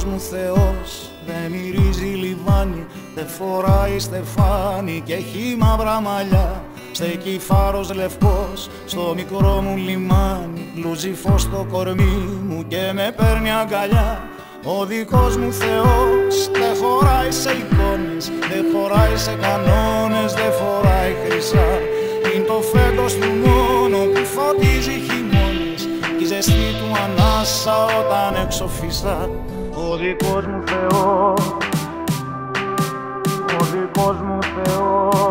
δικός μου Θεός δεν μυρίζει λιβάνι, δεν φοράει στεφάνι και έχει μαύρα μαλλιά. Στέκει φάρος λευκός στο μικρό μου λιμάνι, λούζει φως στο κορμί μου και με παίρνει αγκαλιά. Ο δικός μου Θεός δεν χωράει σε εικόνες, δεν χωράει σε κανόνες, δεν φοράει χρυσά. Είναι το φέτος του μόνο που φωτίζει χειμώνες κι η ζεστή του ανάσα όταν έξω φυσά. Ο δικός μου Θεός, ο δικός μου Θεός.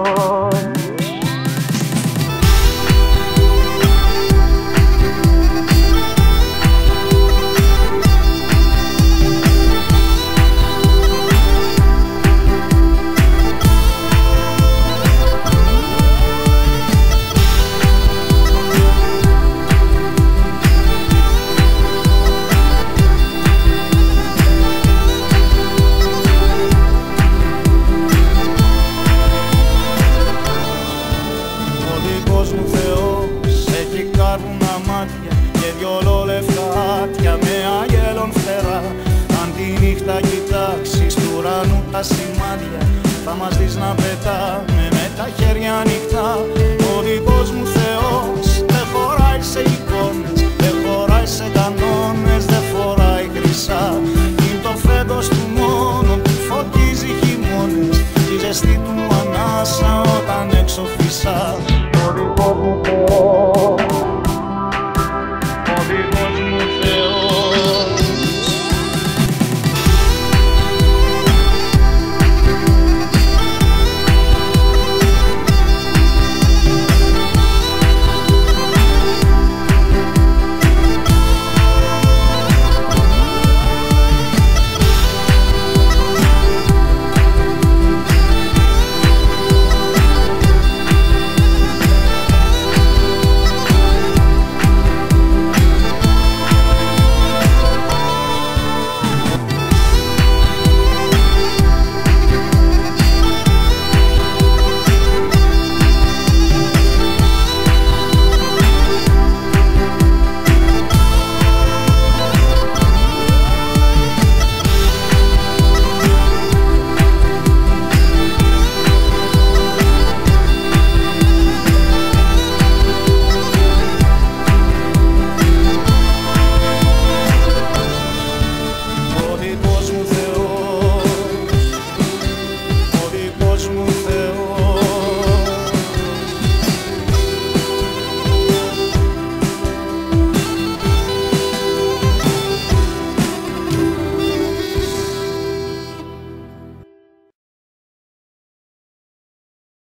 Και δυο λεφτάτια με αγγέλων φτερά. Αν τη νύχτα κοιτάξεις του ουρανού τα σημάδια, θα μας δεις να πετάμε